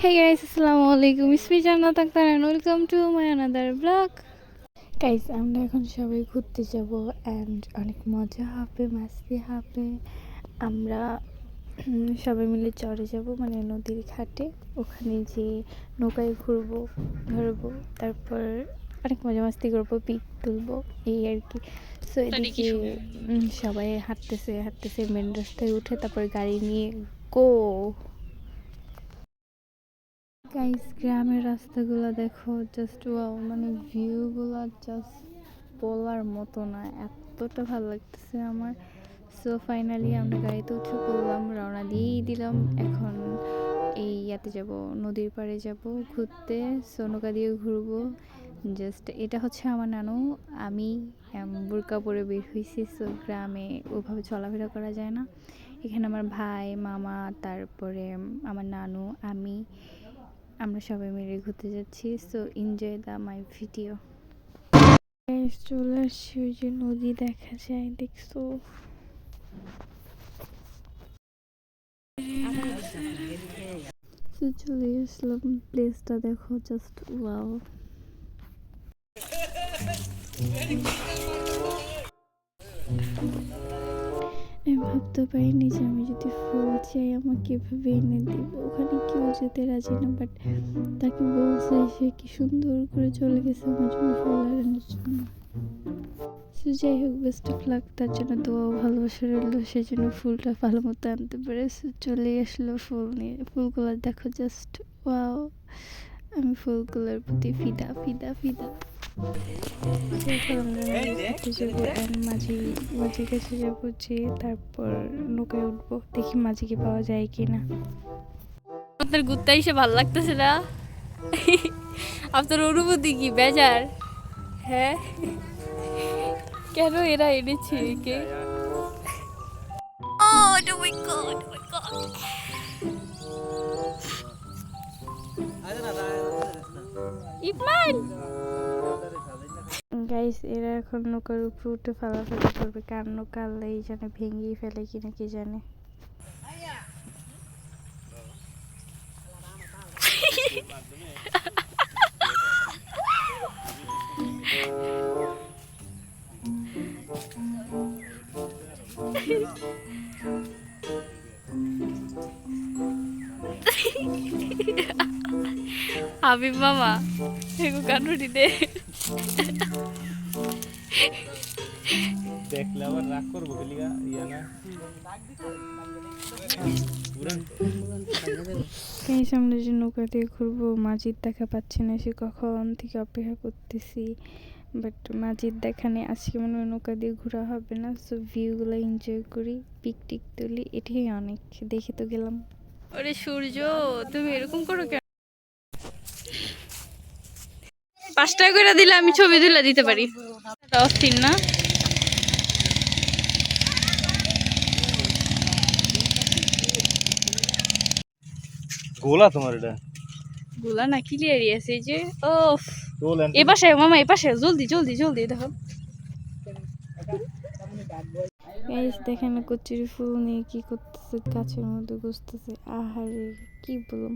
Hey guys, assalamu alaikum. It's me Jannat Akhtar and welcome to my another vlog. Guys, আমরা এখন সবাই ঘুরতে যাব and অনেক মজা হবে, মাস্তি হবে। আমরা সবাই মিলে চড়ে যাব মানে নদীর ঘাটে, ওখানে যে নৌকায় ঘুরবো, তারপর অনেক মজা মাস্তি করবো, পিক তুলবো, এই আর কি। সো এদিকে সবাই হাঁটতেছে মেন রাস্তায় উঠে, তারপর গাড়ি নিয়ে গো। গাইস, গ্রামের রাস্তাগুলো দেখো, জাস্ট ওয়াও, মানে ভিউগুলো জাস্ট বলার মতো না, এতটা ভালো লাগতেছে আমার। সো ফাইনালি আমরা গাড়িতে উঠে পড়লাম, রওনা দিয়েই দিলাম। এখন এই ইয়াতে যাব, নদীর পাড়ে যাব ঘুরতে। সো নৌকা দিয়ে ঘুরবো। জাস্ট এটা হচ্ছে আমার নানু, আমি বোরকা পরে বের হয়েছি। সো গ্রামে ওভাবে চলাফেরা করা যায় না। এখানে আমার ভাই, মামা, তারপরে আমার নানু, আমরা সবাই মিলে ঘুরতে যাচ্ছি। So enjoy my video. চলে আসছি, ওই যে নদী দেখা যায়, দেখছো? চলে আসলাম, প্লেসটা দেখো, জাস্ট ওয়াও। আমি ভাবতে পারিনি যে আমি যদি ফুল চাই আমাকে এভাবে এনে দিব। ওখানে কেউ যেতে রাজি না, বাট তাকে বলছে, সে কি সুন্দর করে চলে গেছে আমার জন্য ফুল আনার জন্য। সো যাই হোক, বেস্ট অফ লাক, তার জন্য দোয়া ভালোবাসা রইল, সেই জন্য ফুলটা ভালো মতো আনতে পেরে চলে আসলো ফুল নিয়ে। ফুলগুলো দেখো, জাস্ট ওয়াও। আমি ফুলগুলোর প্রতি ফিদা ফিদা ফিদা। মাঝির কাছে যাবো, যে তারপর নৌকায় উঠবো, দেখি মাঝিকে পাওয়া যায় কিনা। আপনার ঘুরতে এসে ভালো লাগতেছে না? আপনার অনুভূতি কি? বেজার? হ্যাঁ, কেন এরা এনেছে একে? ইপমান গাইস, এরা এখন নৌকার উপরে উঠে ফেলাফেলি করবে, কার নৌকা আল্লাহ জানে ভেঙেই ফেলে কিনা, কি জানে। হাবিব মামা এগো কানুরি দে, দেখলে আবার রাগ করবো লিগা ইয়া না। আমরা যে নৌকা দিয়ে ঘুরবো, মাঝির দেখা পাচ্ছি না, সে কখন থেকে অপেক্ষা করতেছি, বাট মাঝির দেখা নেই। আজকে মনে হয় নৌকা দিয়ে ঘোরা হবে না। সো ভিউগুলো এনজয় করি, পিক টিক তুলি, এটাই অনেক। দেখে তো গেলাম। ওরে সূর্য, তুমি এরকম করো কেন? 5 টাকা করে দিলে আমি ছবি তুলে দিতে পারি। অস্থির না? গোলা তোমার এটা গোলা না, ক্লিয়ারই আছে যে। ও এ পাশে মামা, এ পাশে জলদি জলদি জলদি দেখো। গাইস দেখেন, কচুরি ফুল নিয়ে কি করতেছে, গাছের মধ্যে ঘুরতেছে। আহারে, কি বললাম,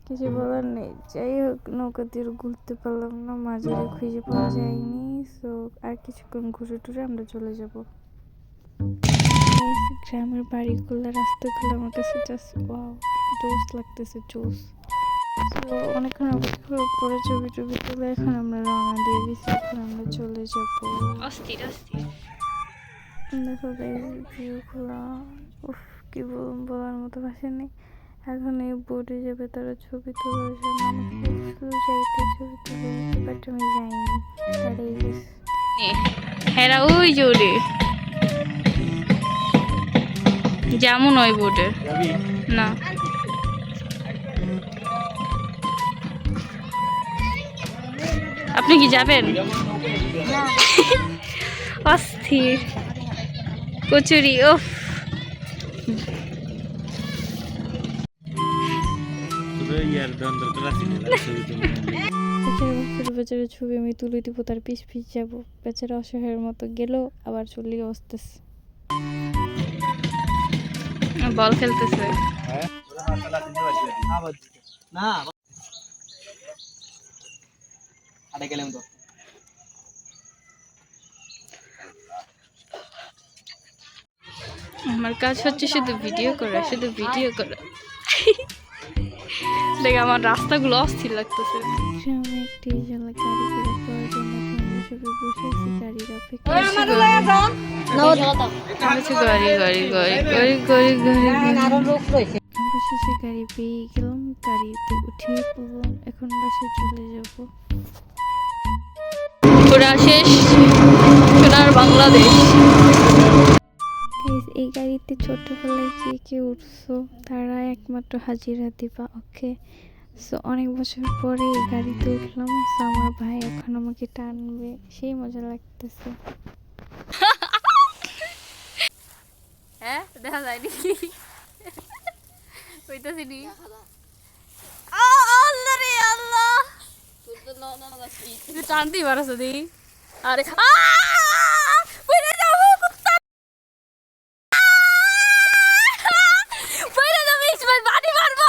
কিছু বলার নেই। যাই হোক, নৌকা দিয়ে ঘুরতে পারলাম না, মাঝারে খুঁজে পাওয়া যায়নি। সো আর কিছুক্ষণ ঘুরে টুরে আমরা চলে যাব। গ্রামের বাড়িগুলো, রাস্তাগুলো আমার কাছে জাস্ট ওয়াও, জোস লাগতেছে, জোস। তো অনেকক্ষণ অপেক্ষা করে ছবি টবি তুলে এখন আমরা রওনা দিয়ে দিচ্ছি, এখন আমরা চলে যাবো। অস্থির অস্থির দেখো গাইস, ভিউগুলো উফ, কি বলার মতো ভাষা নেই। এখন এই বোর্ডে যাবে তারা ছবি তোলার জন্য, আমাকে শুধু যাইতে ছবি তুলে দিতে, বাট আমি যাইনি, তারাই গেছে। হেরা ওই জোরে যেমন ওই বোর্ডে না। আপনি কি যাবেন? অস্থির কচুরি, ও বেচারা ছবি আমি তুলে দিব, তার পিছ যাবো, বেচারা অসহায়ের মতো গেল, আবার চলে আসতেছে, বল খেলতেছে। না আরে গেলাম তো আমার কাজ হচ্ছে শুধু ভিডিও করা, শুধু ভিডিও করা। দেখ আমার রাস্তাগুলো অস্থির লাগতেছে। আমি একটি জেলা গাড়ি করে পড়ার জন্য আমরা সবাই বসে আছি গাড়ির অপেক্ষায়। গাড়ি গাড়ি গাড়ি গাড়ি গাড়ি গাড়ি অবশেষে গাড়ি পেয়ে গেলাম, গাড়িতে উঠে পড়লাম, এখন বাসায় চলে যাব। ঘোরা শেষ, সোনার বাংলাদেশ। এই গাড়িতে ছোটবেলায় কে কে উঠছো তারা একমাত্র হাজিরা দিবা, ওকে? সো অনেক বছর পরে এই গাড়িতে উঠলাম। সো আমার ভাই এখন আমাকে টানবে, সেই মজা লাগতেছে। হ্যাঁ দেখা যায়নি হইতাছি নি আল্লাহ রে আল্লাহ, তুই টানতেই পারছ দি। আরে পড়ে যাবো কুত্তা, পড়ে যাবো ইসমাইল, বাড়ি মারবো,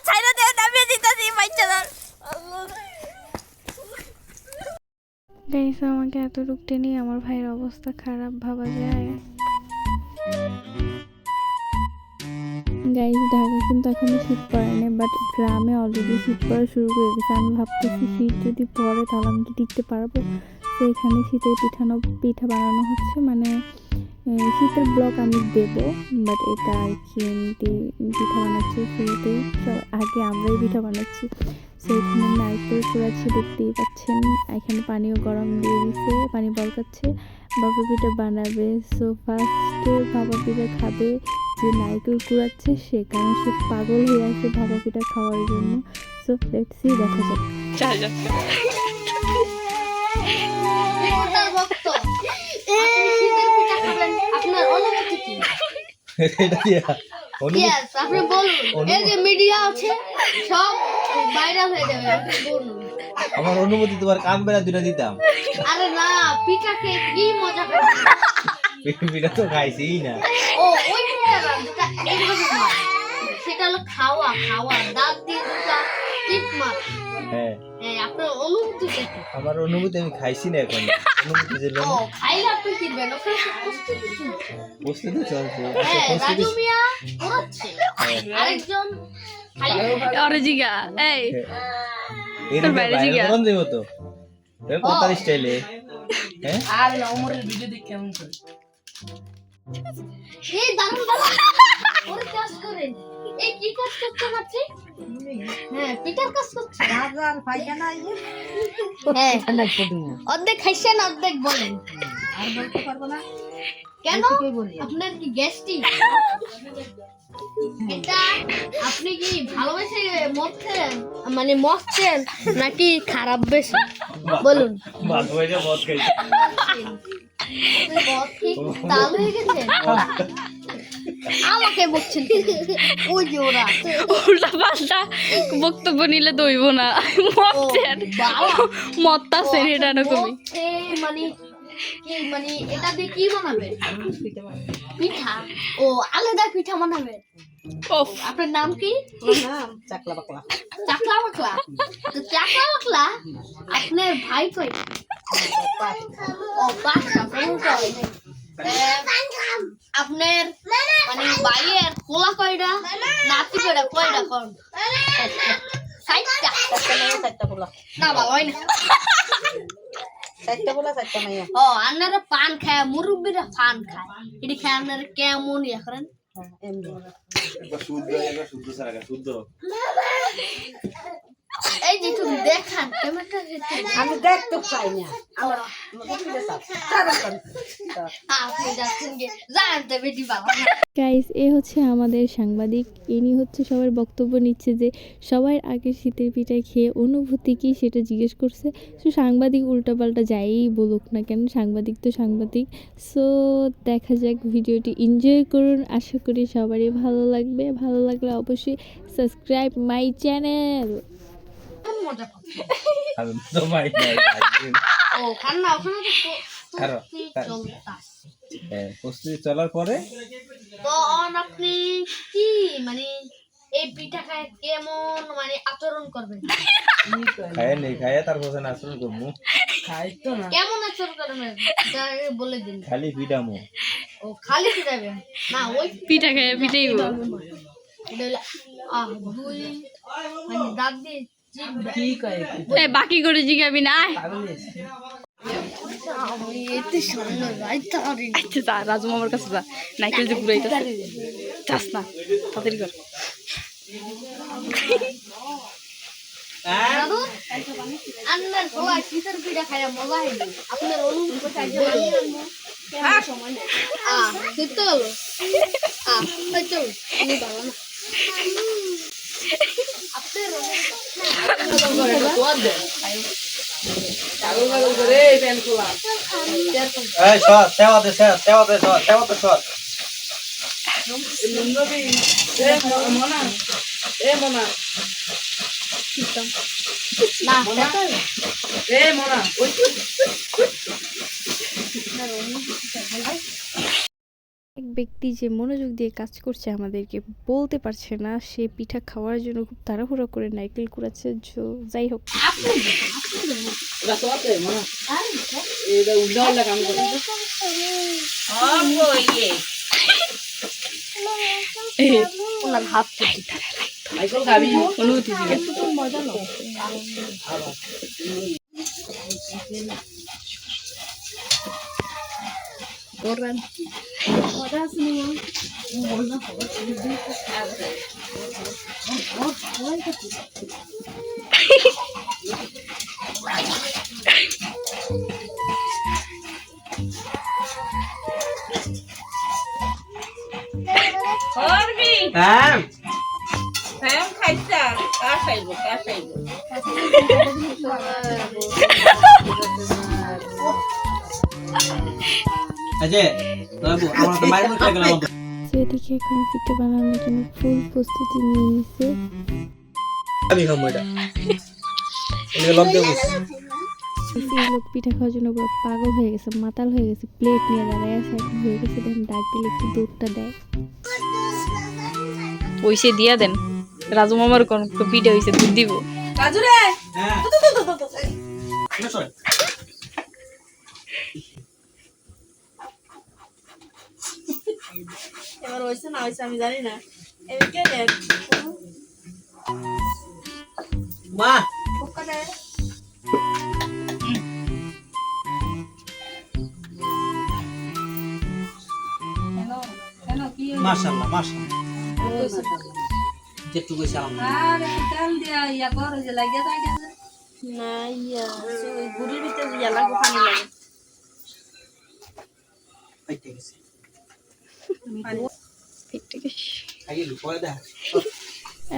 ছাইরা দে, নামিয়ে দিতাছি বাচ্চাদের। গাইস আমাকে এতটুক টেনে আমার ভাইয়ের অবস্থা খারাপ ভাবা যায়। গাইস ঢাকা কিন্তু এখনো শীত পড়ে না, বাট গ্রামে অলরেডি শীত পড়া শুরু করে গেছে। আমি ভাবতেছি শীত যদি পড়ে তাহলে আমি কি টিকতে পারবো। তো এখানে শীতের পিঠা বানানো হচ্ছে, মানে শীতের ব্লগ আমি দেবো, বাট এটা আর কি এমনিতে পিঠা বানাচ্ছি শুরুতেই। সব আগে আমরাই পিঠা বানাচ্ছি। সো এখানে নারকেল কুড়াচ্ছি, দেখতেই পাচ্ছেন। এখানে পানিও গরম দিয়ে দিচ্ছে, পানি বলকাচ্ছে, বাবা পিঠা বানাবে। সো ফার্স্টে বাবা পিঠা খাবে যে নারকেল কুড়াচ্ছে সে, কারণ সে পাগল হয়ে আছে বাবা পিঠা খাওয়ার জন্য। সো লেটস সি, দেখা যাক। আপনার অনুমতি কি? এটা দিয়া Yes, আপনি বলুন। এই যে মিডিয়া আছে সব ভাইরাল হয়ে যাবে, আপনি বলুন। আমার অনুমতি তোমার কান বেড়া দুটা দিতাম। আরে না, পিঠা খেয়ে কি মজা করছেন? পিঠা তো খাইছি না। ও ওই পিঠা না, যেটা এইভাবে মার। সেটা হলো খাওয়া খাওয়া, দাঁত দিয়ে দুটা টিপ মার। হ্যাঁ হ্যাঁ, আপনার অনুমতি দেখে। আমার অনুমতি আমি খাইছি না এখন, অনুমতি দিল ও না। খাইলে আপনি কিনবেন, ওখানে প্রস্তুতি চলছে। প্রস্তুতি চলছে। হ্যাঁ, আচ্ছা রাজু প্রস্তুতি মিয়া করাচ্ছে। আরেকজন খালি অরিজিগা এই এর বাইরে জিগা। কোন দেব তো এ কোতার স্টাইলে। হ্যাঁ আর ওমরের ভিডিও দেখে কেমন করে এই দাঁড়ান দাঁড়ান, ওরে কাজ করেন। এই কি কাজ করছেন আপনি? হ্যাঁ, পিঠার কাজ করছেন। রাজার পায়খানা ইয়ে হ্যাঁ, ঠান্ডা পড়ি না অর্ধেক খাইছেন অর্ধেক বলেন। আর বলতে পারবো না কেন? এইটুকুই বলি। আপনার কি গ্যাস্ট্রিক? এটা আপনি কি ভালোবেসে মরছেন, মানে মরছেন নাকি খারাপ বেশি বলুন? ভাত হয়ে মদ খাইছি। আপনি মদ খেয়ে তাল হয়ে গেছেন? আমাকে বলছেন ওই যে ওরা উল্টা পাল্টা বক্তব্য নিলে দইব না, মরছেন মরতাছেন, এটা না কবি। মরছে মানে কি, মানে এটা দিয়ে কি বানাবে? পিঠা? ও আলাদা পিঠা বানাবে। ওফ আপনার নাম কি? নাম চাকলা বাকলা চাকলা বাকলা। তো চাকলা বাকলা আপনার ভাই কই? ও বাসা আপনার মানে ভাইয়ের কোলা কয়টা, নাতি কয়টা, কয়টা কোন? চারটা বলা না ভালো হয় না। চারটা বলা চারটা মাইয়া ও আপনারা পান খায়, মুরব্বীরা পান খায়, এটি খায় আপনারা কেমন ইয়া করেন? এমনি একবার শুদ্ধ সারা শুদ্ধ। এই যে তুমি দেখান কেমনটা হচ্ছে। আমি দেখতে চাই না আমার আপনি যাচ্ছেন গিয়ে জানতে বেটি বাবা। গাইস এ হচ্ছে আমাদের সাংবাদিক, ইনি হচ্ছে সবার বক্তব্য নিচ্ছে যে সবার আগে শীতের পিঠা খেয়ে অনুভূতি কি সেটা জিজ্ঞেস করছে। সো সাংবাদিক উল্টাপাল্টা যাই বলুক না কেন, সাংবাদিক তো সাংবাদিক। সো দেখা যাক, ভিডিওটি এনজয় করুন, আশা করি সবারই ভালো লাগবে। ভালো লাগলে অবশ্যই সাবস্ক্রাইব মাই চ্যানেল। মজা পাচ্ছি। আমি তো ভাই নাই। ও খান্না ওখানে তো আরো, চলতাছে। হ্যাঁ প্রস্তুতি চলার পরে তো আপনি কি মানে এই পিঠা খায় কেমন মানে আচরণ করবে? খায় নেই খায় তারপর না আসলে করবো খাইতো না কেমন আচরণ করবে এটা আগে বলে দিন। খালি পিডামো ও খালি পিঠাবে না, ওই পিঠা খায় পিঠাই এটা হলো দুই মানে দাঁত দিয়ে চিপবে। কি কয় বাকি করে জিগাবি না আয়। আমি এতে সামনে রাইতে পারি না। আচ্ছা যা রাজু মামার কাছে যা নাইকেল যে ঘুরাইতেছে যাস না তাড়াতাড়ি কর। দাদু আপনার সবাই শীতের পিঠা খাইয়া মজা হইবে, আপনার অনুভূতি কোথায় যাবে? শীতল চল তুমি ভালো না আপনার এই শট সেবা দে শট এক ব্যক্তি যে মনোযোগ দিয়ে কাজ করছে আমাদেরকে বলতে পারছে না, সে পিঠা খাওয়ার জন্য খুব তাড়াহুড়ো করে নারকেল কুড়াচ্ছে। যাই হোক ওনার হাত অনুভূতি হ্যাঁ আজে বাবু আমরা তো মাইর মুখে গেলাম এদিকে এখন পিঠা বানানোর জন্য ফুল প্রস্তুতি নিয়ে নিছে। আমি খাবো এটা এদিকে লক দেবো এই লোক পিঠা খাওয়ার জন্য পুরো পাগল হয়ে গেছে, মাতাল হয়ে গেছে, প্লেট নিয়ে দাঁড়ায় আছে এখন হয়ে গেছে। দেন ডাক দিলে একটু দুধটা দেয়, ওইসে দিয়া দেন। রাজু মামার কোন পিঠা হয়েছে দুধ দিব। হ্যাঁ সরে এবার হইছে না হইছে আমি জানি না এবার কে দেখ মা মাশাআল্লাহ যেটুকু কইছে না ইয়া ওই গুড়ির ভিতরে ইয়া লাগবে পানি লাগে পাইতে গেছে পিঠা পরে দেখা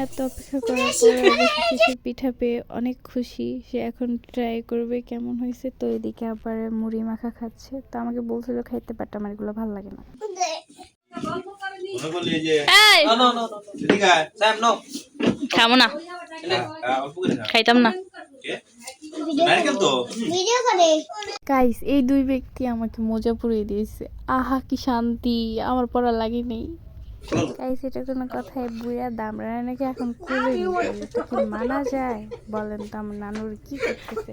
এত অপেক্ষা করার পর অবশেষে সে পিঠা পেয়ে অনেক খুশি। সে এখন ট্রাই করবে কেমন হয়েছে। তো এদিকে আবার মুড়ি মাখা খাচ্ছে। তো আমাকে বলছিল খাইতে পারতাম, আমার এগুলো ভালো লাগে না। মনে করলি যে এই না এদিকে আয় স্যাম নো খাবো না, অল্প করে খা খাইতাম না। নারকেল তো গাইস এই দুই ব্যক্তি আমাকে মজা পুড়িয়ে দিয়েছে। আহা কি শান্তি, আমার পড়া লাগে নেই। গাইস এটা কোনো কথায় বুড়া দামড়া নাকি এখন কুলে নিতে, এটা কি মানা যায় বলেন তো? আমার নানুর কি করতেছে।